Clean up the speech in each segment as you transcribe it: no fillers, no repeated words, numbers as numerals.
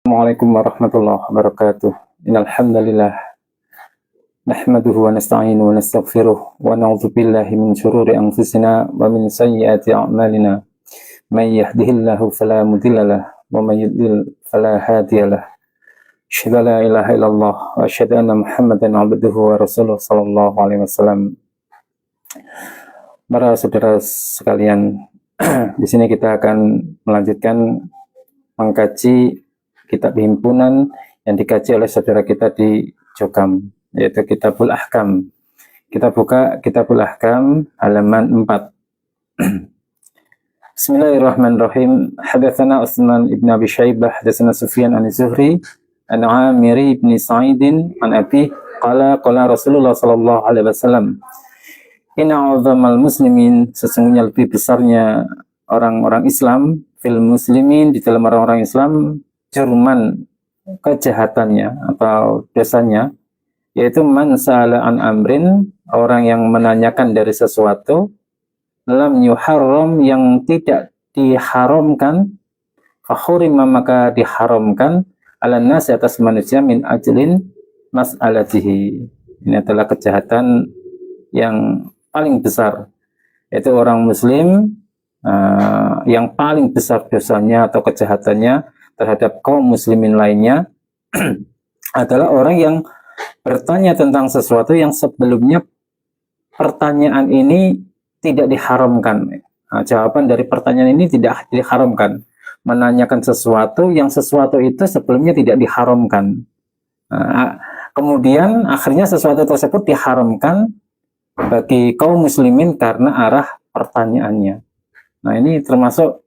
Assalamualaikum warahmatullahi wabarakatuh. Innal hamdalillah nahmaduhu wa nasta'inuhu wa nastaghfiruh wa na'udzu billahi min shururi anfusina wa min sayyiati a'malina. May yahdihillahu fala mudilla lahu wa may yudlil fala hadiyalah. Asyhadu an la ilaha illallah wa asyhadu anna Muhammadan 'abduhu wa rasuluh sallallahu alaihi wasallam. Para saudara sekalian, di sini kita akan melanjutkan mengkaji kitab himpunan yang dikaji oleh saudara kita di Jokam, yaitu Kitabul Ahkam. Kita buka Kitabul Ahkam halaman 4. Bismillahirrahmanirrahim. Hadatsana Utsman ibn Abi Syaibah, hadatsana Sufyan an-Zuhri an Amir ibn Sa'id an Abi qala Rasulullah sallallahu alaihi wasallam, inna 'azamal muslimin, sesungguhnya lebih besarnya orang-orang Islam, fil muslimin, di dalam orang-orang Islam, jurman, kejahatannya atau dosanya, yaitu man sa'ala an amrin, orang yang menanyakan dari sesuatu, lam yuharram, yang tidak diharamkan, fakhurima, maka diharamkan, ala nasi, atas manusia, min ajlin mas'alatihi. Ini adalah kejahatan yang paling besar, yaitu orang muslim yang paling besar dosanya atau kejahatannya terhadap kaum muslimin lainnya adalah orang yang bertanya tentang sesuatu yang sebelumnya pertanyaan ini tidak diharamkan. Jawaban dari pertanyaan ini tidak diharamkan. Menanyakan sesuatu yang sesuatu itu sebelumnya tidak diharamkan. Kemudian akhirnya sesuatu tersebut diharamkan bagi kaum muslimin karena arah pertanyaannya. Nah, ini termasuk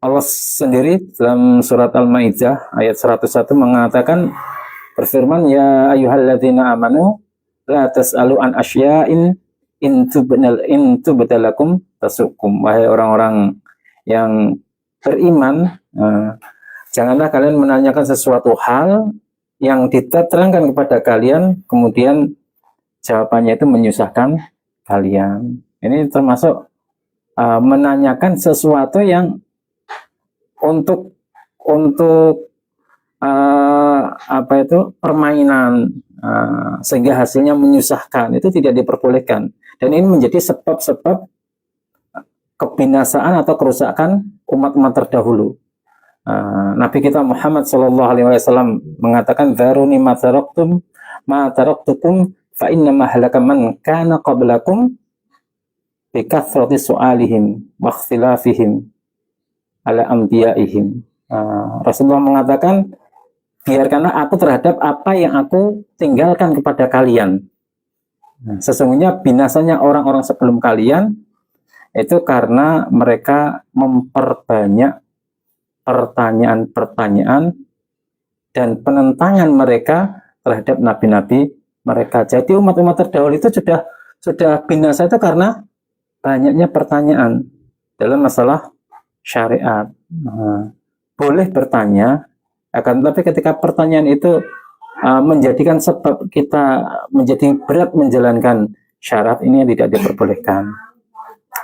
Allah sendiri dalam surat Al-Maidah ayat 101 mengatakan, berfirman, ya ayyuhalladzina amanu la tas'alu an asya'in in tubdalakum tasukum. Wahai orang-orang yang beriman, janganlah kalian menanyakan sesuatu hal yang diterangkan kepada kalian kemudian jawabannya itu menyusahkan kalian. Ini termasuk menanyakan sesuatu yang untuk permainan, sehingga hasilnya menyusahkan, itu tidak diperbolehkan, dan ini menjadi sebab-sebab kebinasaan atau kerusakan umat-umat terdahulu. Nabi kita Muhammad sallallahu alaihi wasallam mengatakan, "Dzaruni ma taraktukum fa inna ma halaka man kana qablakum bi kathrati su'alihim wa ikhtilafihim ala anbiya'ihim." Rasulullah mengatakan, biarkanlah aku terhadap apa yang aku tinggalkan kepada kalian. Sesungguhnya binasanya orang-orang sebelum kalian itu karena mereka memperbanyak pertanyaan-pertanyaan dan penentangan mereka terhadap nabi-nabi mereka. Jadi umat-umat terdahulu itu sudah binasa itu karena banyaknya pertanyaan dalam masalah syariat. Boleh bertanya, akan tetapi ketika pertanyaan itu menjadikan sebab kita menjadi berat menjalankan syarat, ini yang tidak diperbolehkan.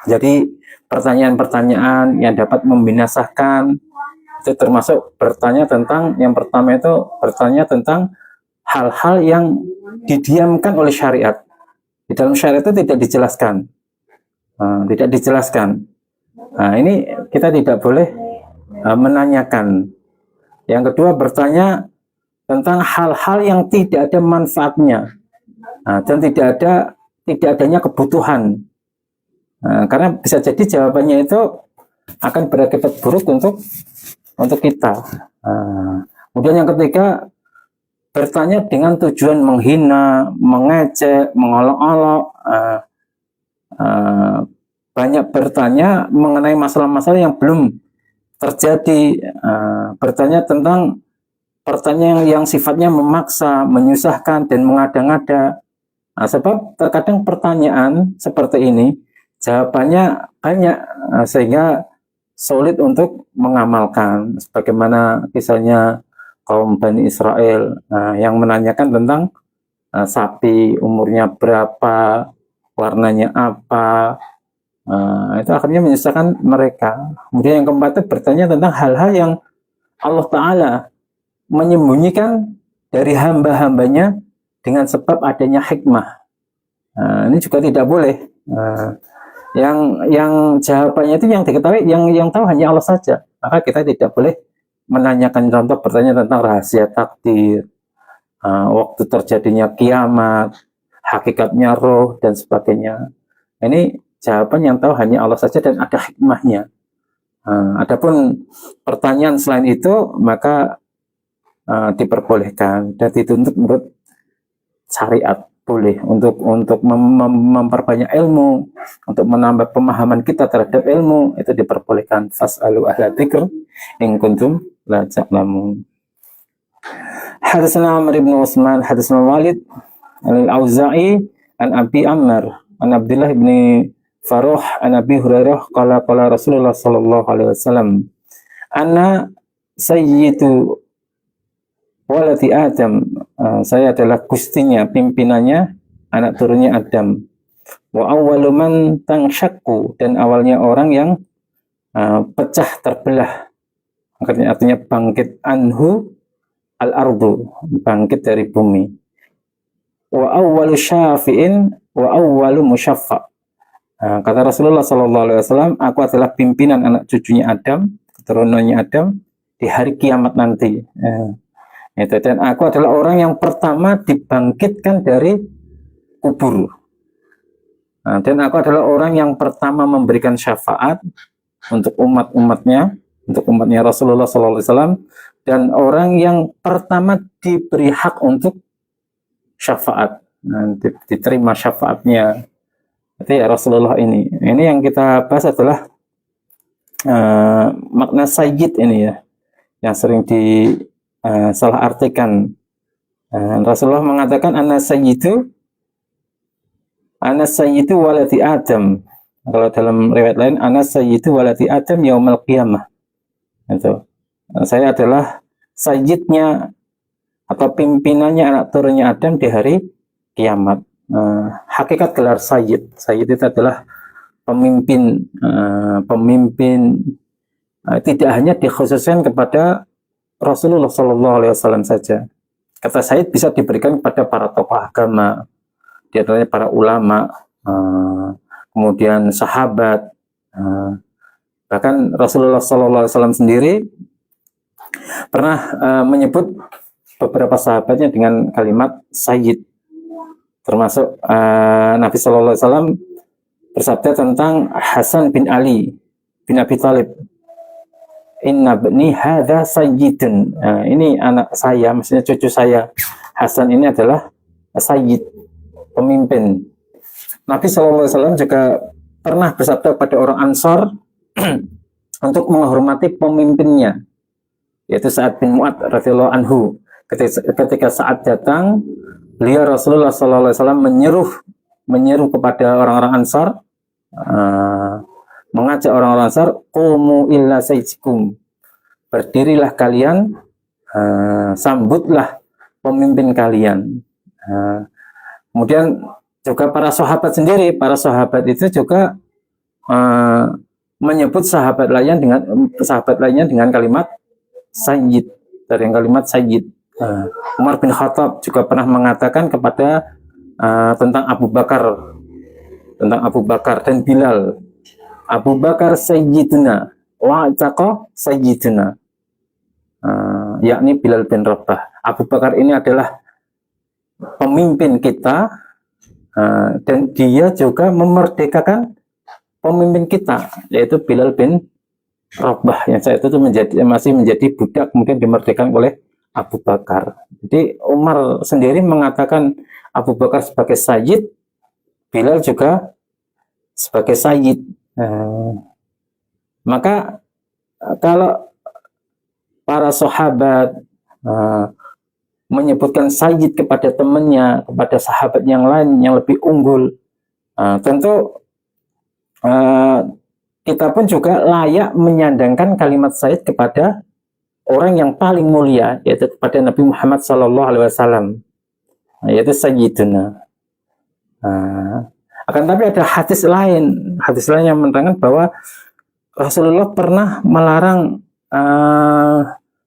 Jadi pertanyaan-pertanyaan yang dapat membinasakan itu termasuk bertanya tentang, yang pertama itu bertanya tentang hal-hal yang didiamkan oleh syariat. Di dalam syariat itu tidak dijelaskan. Nah, ini kita tidak boleh menanyakan. Yang kedua, bertanya tentang hal-hal yang tidak ada manfaatnya, dan tidak adanya kebutuhan, karena bisa jadi jawabannya itu akan berakibat buruk untuk kita. Kemudian yang ketiga, bertanya dengan tujuan menghina, mengejek, mengolok-olok, banyak bertanya mengenai masalah-masalah yang belum terjadi, bertanya tentang pertanyaan yang sifatnya memaksa, menyusahkan, dan mengada-ngada. Sebab terkadang pertanyaan seperti ini jawabannya banyak, sehingga sulit untuk mengamalkan. Sebagaimana kisahnya kaum Bani Israel yang menanyakan tentang sapi umurnya berapa, warnanya apa, itu akhirnya menyusahkan mereka. Kemudian yang keempat itu bertanya tentang hal-hal yang Allah Ta'ala menyembunyikan dari hamba-hambanya dengan sebab adanya hikmah. Ini juga tidak boleh. Yang jawabannya itu yang diketahui, yang tahu hanya Allah saja. Maka kita tidak boleh menanyakan, contoh bertanya tentang rahasia takdir, waktu terjadinya kiamat, hakikatnya roh dan sebagainya. Ini jawaban yang tahu hanya Allah saja dan ada hikmahnya. Adapun pertanyaan selain itu maka diperbolehkan dan dituntut menurut syariat, boleh untuk memperbanyak ilmu, untuk menambah pemahaman kita terhadap ilmu, itu diperbolehkan. Fas'alu ahla dzikr in kuntum la ta'lamun. Hadatsana Amr bin Utsman, hadatsana Walid al-Auza'i an Abi Ammar an Abdullah bin Faruh an Abi Hurairah qala Rasulullah sallallahu alaihi wasallam ana sayyidu waladi Adam, saya adalah gustinya, pimpinannya, anak turunnya Adam. Wa awwalu man tangshaqqu, dan awalnya orang yang pecah terbelah. Artinya bangkit anhu al-ardu, bangkit dari bumi. Wa awwalu syafi'in wa awwalu musyaffa. Kata Rasulullah SAW, aku adalah pimpinan anak cucunya Adam, keturunannya Adam di hari kiamat nanti. Dan aku adalah orang yang pertama dibangkitkan dari kubur. Dan aku adalah orang yang pertama memberikan syafaat untuk umatnya Rasulullah SAW, dan orang yang pertama diberi hak untuk syafaat, diterima syafaatnya. Itu ya Rasulullah ini. Ini yang kita bahas adalah makna sayyid ini ya, yang sering salah artikan. Rasulullah mengatakan ana sayyidu waladi Adam. Kalau dalam riwayat lain ana sayyidu waladi Adam yaumil qiyamah. Itu. Saya adalah sayyidnya atau pimpinannya anak turunnya Adam di hari kiamat. Hakikat gelar sayyid itu adalah pemimpin, tidak hanya dikhususkan kepada Rasulullah SAW saja. Kata sayyid bisa diberikan kepada para tokoh agama, di antaranya para ulama, kemudian sahabat, bahkan Rasulullah SAW sendiri pernah menyebut beberapa sahabatnya dengan kalimat sayyid. Termasuk Nabi SAW bersabda tentang Hasan bin Ali bin Abi Thalib, inna bni hadza sayyidun. Ini anak saya, maksudnya cucu saya Hasan ini adalah sayyid, pemimpin. Nabi SAW juga pernah bersabda pada orang Ansor untuk menghormati pemimpinnya, yaitu Sa'ad bin Mu'adz radhiyallahu anhu. Ketika Sa'ad datang, beliau Rasulullah SAW menyeru kepada orang-orang Ansar, mengajak orang-orang Ansar, qumu illa sayyidikum, berdirilah kalian, sambutlah pemimpin kalian. Kemudian juga para sahabat itu juga menyebut sahabat lainnya dengan kalimat sayyid, dari kalimat sayyid. Umar bin Khattab juga pernah mengatakan kepada tentang Abu Bakar dan Bilal, Abu Bakar sayyiduna wa ataqa sayyiduna, yakni Bilal bin Rabah. Abu Bakar ini adalah pemimpin kita, dan dia juga memerdekakan pemimpin kita, yaitu Bilal bin Rabah, yang saat itu masih menjadi budak, kemudian dimerdekakan oleh Abu Bakar. Jadi Umar sendiri mengatakan Abu Bakar sebagai sayyid, Bilal juga sebagai sayyid. Maka kalau para sahabat menyebutkan sayyid kepada temannya, kepada sahabat yang lain yang lebih unggul, tentu kita pun juga layak menyandangkan kalimat sayyid kepada orang yang paling mulia, yaitu kepada Nabi Muhammad SAW, yaitu sayyiduna. Akan tapi ada hadis lain yang menerangkan bahwa Rasulullah pernah melarang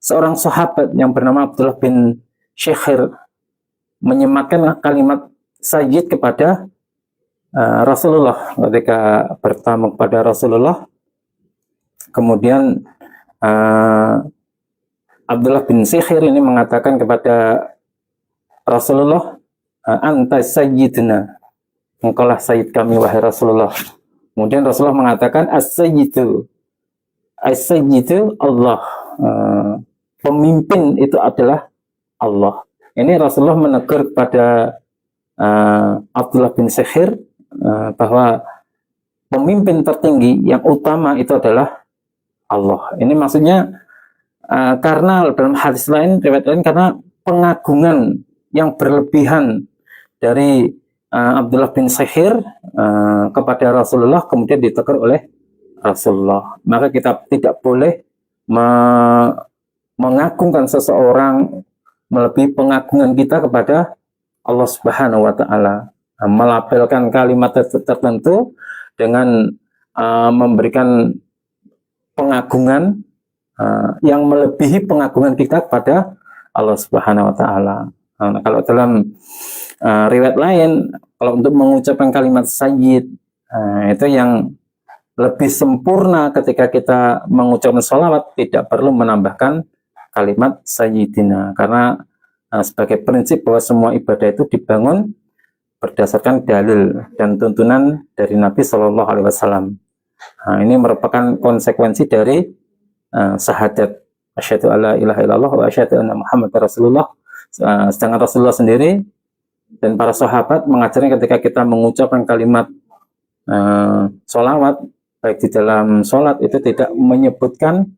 seorang sahabat yang bernama Abdullah bin Syekhir menyematkan kalimat sayyid kepada Rasulullah ketika bertamu kepada Rasulullah. Kemudian Abdullah bin Syekhir ini mengatakan kepada Rasulullah, anta sayyiduna, engkaulah sayyid kami wahai Rasulullah. Kemudian Rasulullah mengatakan as-sayyidu Allah, pemimpin itu adalah Allah. Ini Rasulullah menegur kepada Abdullah bin Syekhir bahwa pemimpin tertinggi yang utama itu adalah Allah. Ini maksudnya karena dalam hadis lain, riwayat lain, karena pengagungan yang berlebihan dari Abdullah bin Syekhir kepada Rasulullah kemudian ditegur oleh Rasulullah. Maka kita tidak boleh mengagungkan seseorang melebihi pengagungan kita kepada Allah Subhanahu wa taala. Melabelkan kalimat tertentu dengan memberikan pengagungan yang melebihi pengagungan kita kepada Allah Subhanahu wa taala. Nah, kalau dalam riwayat lain, kalau untuk mengucapkan kalimat sayyid, itu yang lebih sempurna ketika kita mengucapkan sholawat, tidak perlu menambahkan kalimat sayyidina, karena sebagai prinsip bahwa semua ibadah itu dibangun berdasarkan dalil dan tuntunan dari Nabi Shallallahu Alaihi Wasallam. Ini merupakan konsekuensi dari syahadat asyhadu alla ilaha illallah wa asyhadu anna Muhammadar Rasulullah. Sedangkan Rasulullah sendiri dan para sahabat mengajarkan ketika kita mengucapkan kalimat sholawat, baik di dalam sholat itu tidak menyebutkan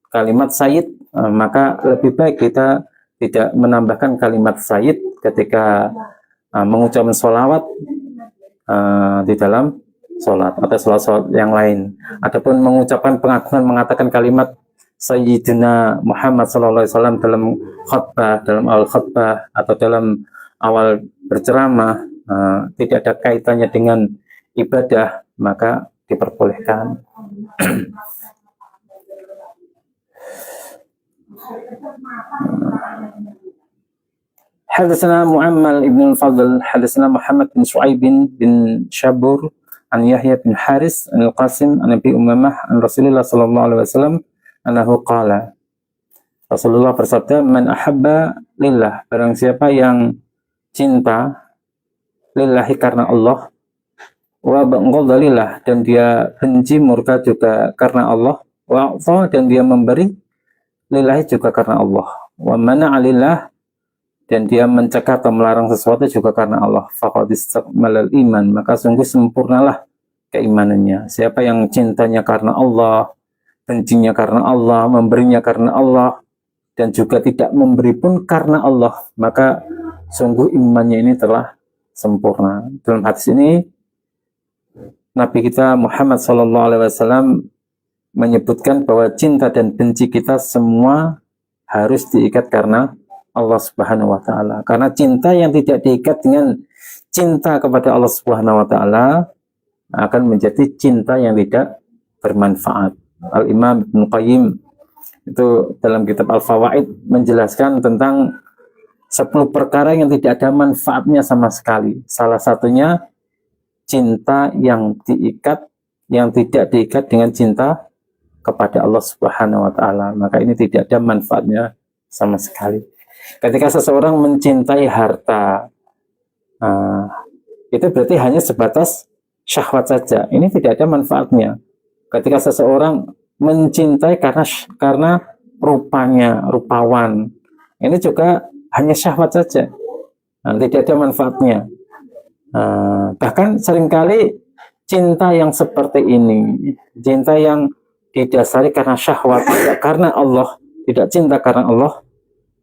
kalimat sayyid, maka lebih baik kita tidak menambahkan kalimat sayyid ketika mengucapkan sholawat di dalam sholat atau sholat yang lain. Adapun mengucapkan pengagungan, mengatakan kalimat Sayyidina Muhammad SAW dalam khutbah, dalam awal khutbah atau dalam awal berceramah, tidak ada kaitannya dengan ibadah, maka diperbolehkan. Hadatsana Mu'ammal ibn al-Fadl, hadatsana Muhammad bin Shu'aib bin Shabur, an Yahya bin Haris, an Al-Qasim, an Abi Umamah, an Rasulullah sallallahu alaihi wasallam, annahu qala. Rasulullah bersabda, man ahabba lillah, barang siapa yang cinta lillahi karena Allah, wa banghdha lillah, dan dia benci murka juga karena Allah, wa a'ta, dan dia memberi lillahi juga karena Allah, wa mana'a lillah, dan dia mencegah atau melarang sesuatu juga karena Allah, faqad istakmalal iman, maka sungguh sempurnalah keimanannya. Siapa yang cintanya karena Allah, bencinya karena Allah, memberinya karena Allah, dan juga tidak memberi pun karena Allah, maka sungguh imannya ini telah sempurna. Dalam hadis ini Nabi kita Muhammad SAW menyebutkan bahwa cinta dan benci kita semua harus diikat karena Allah Subhanahu wa taala. Karena cinta yang tidak diikat dengan cinta kepada Allah Subhanahu wa taala akan menjadi cinta yang tidak bermanfaat. Al-Imam Ibnu Qayyim itu dalam kitab Al-Fawaid menjelaskan tentang 10 perkara yang tidak ada manfaatnya sama sekali. Salah satunya cinta yang diikat, yang tidak diikat dengan cinta kepada Allah Subhanahu wa taala. Maka ini tidak ada manfaatnya sama sekali. Ketika seseorang mencintai harta, itu berarti hanya sebatas syahwat saja. Ini tidak ada manfaatnya. Ketika seseorang mencintai karena rupanya, rupawan, ini juga hanya syahwat saja, tidak ada manfaatnya. Bahkan seringkali cinta yang seperti ini, cinta yang didasari karena syahwat, tidak karena Allah, tidak cinta karena Allah,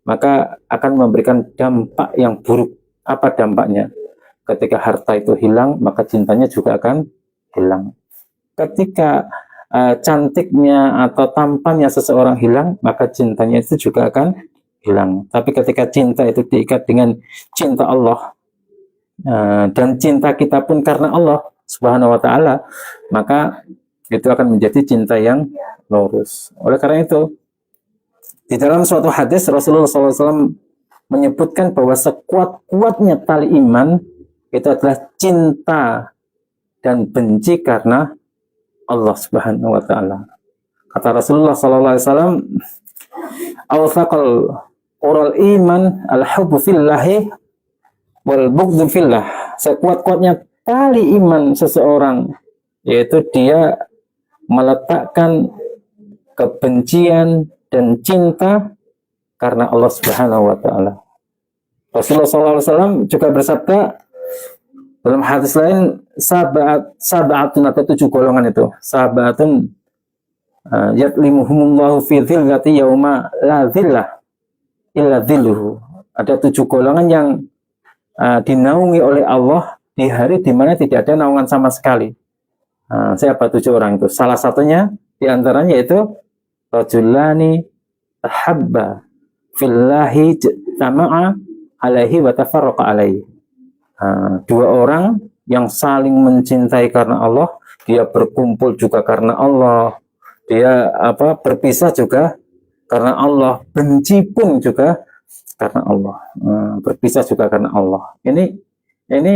maka akan memberikan dampak yang buruk. Apa dampaknya? Ketika harta itu hilang, maka cintanya juga akan hilang. Ketika cantiknya atau tampannya seseorang hilang, maka cintanya itu juga akan hilang. Tapi ketika cinta itu diikat dengan cinta Allah, dan cinta kita pun karena Allah Subhanahu wa taala, maka itu akan menjadi cinta yang lurus. Oleh karena itu, Di dalam suatu hadis Rasulullah SAW menyebutkan bahwa sekuat-kuatnya tali iman itu adalah cinta dan benci karena Allah Subhanahu wa taala. Kata Rasulullah SAW, "Awthaqal ural iman al-hubbu fillahi wal bughdu fillah." Sekuat-kuatnya tali iman seseorang yaitu dia meletakkan kebencian dan cinta karena Allah Subhanahu wa taala. Rasulullah SAW juga bersabda dalam hadis lain, sabatun ada 7 golongan itu. Sabatun yatlimuhumullahu fi dhillati yauma la dhillah illa dhilluhu. Ada 7 golongan yang dinaungi oleh Allah di hari di mana tidak ada naungan sama sekali. Siapa 7 orang itu? Salah satunya di antaranya yaitu rajulani tahabba fillahi jama'a alaihi wa tafarraqa alaihi. 2 orang yang saling mencintai karena Allah, dia berkumpul juga karena Allah, dia berpisah juga karena Allah, benci pun juga karena Allah, berpisah juga karena Allah. Ini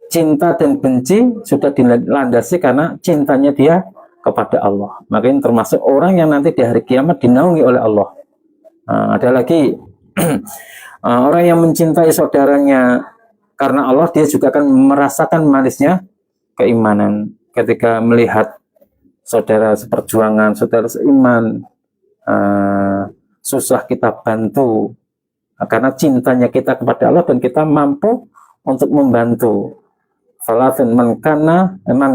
cinta dan benci sudah dilandasi karena cintanya dia kepada Allah. Makanya termasuk orang yang nanti di hari kiamat dinaungi oleh Allah. Ada lagi orang yang mencintai saudaranya karena Allah, dia juga akan merasakan manisnya keimanan ketika melihat saudara seperjuangan, saudara seiman susah kita bantu karena cintanya kita kepada Allah dan kita mampu untuk membantu. Falafin man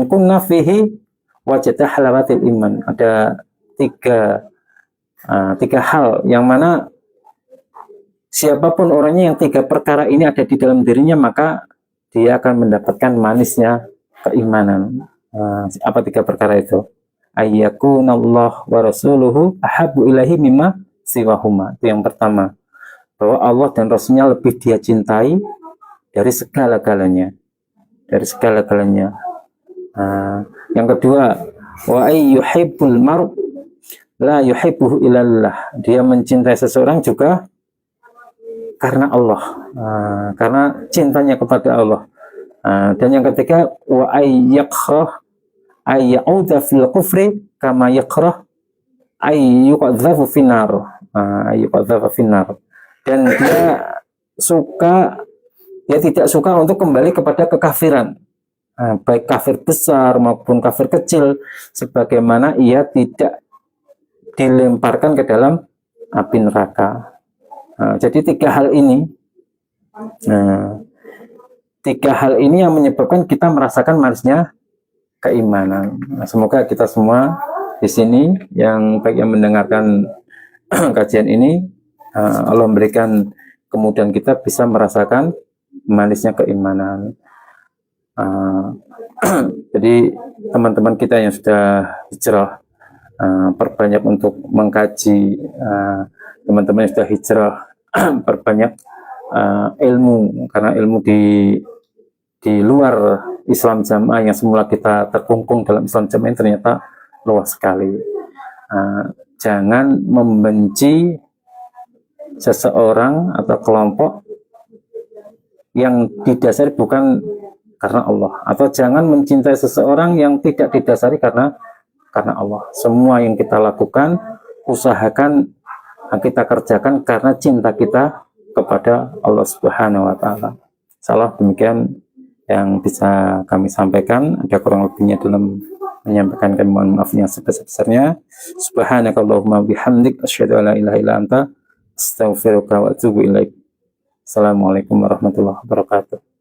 kunna fihi wajada halawatil iman. Ada 3 hal yang mana siapapun orangnya yang 3 perkara ini ada di dalam dirinya, maka dia akan mendapatkan manisnya keimanan. Apa 3 perkara itu? Ayyakunallah wa rasuluhu ahabbu ilaihi mimma siwahuma. Itu yang pertama, bahwa Allah dan Rasulnya lebih dia cintai dari segala-galanya. Dari segala-galanya. Yang kedua, wa ayyuhibbul mar'u la yuhibbuhu illallah. Dia mencintai seseorang juga karena Allah, karena cintanya kepada Allah. Dan yang ketiga, wa ayyakrah ayyauda fil kufri kama yakrah ayyuqadzafu finnar. Ayyuqadzafu finnar. Dan dia tidak suka untuk kembali kepada kekafiran, baik kafir besar maupun kafir kecil, sebagaimana ia tidak dilemparkan ke dalam api neraka. Jadi 3 hal ini, 3 hal ini yang menyebabkan kita merasakan manisnya keimanan. Semoga kita semua di sini yang baik yang mendengarkan kajian ini, Allah memberikan kemudahan kita bisa merasakan manisnya keimanan. Jadi teman-teman kita yang sudah hijrah, perbanyak untuk mengkaji. Teman-teman yang sudah hijrah, perbanyak ilmu, karena ilmu di luar Islam Jamaah yang semula kita terkungkung dalam Islam Jamaah ini ternyata luas sekali. Jangan membenci seseorang atau kelompok yang didasari bukan karena Allah, atau jangan mencintai seseorang yang tidak didasari karena Allah. Semua yang kita lakukan, usahakan kita kerjakan karena cinta kita kepada Allah Subhanahu wa taala. Salah demikian yang bisa kami sampaikan, ada kurang lebihnya dalam menyampaikan, kami mohon maaf yang sebesar-besarnya. Subhanakallahumma bihamdik asyhadu an la ilaha illa anta astaghfiruka wa atubu ilaik. Assalamualaikum warahmatullahi wabarakatuh.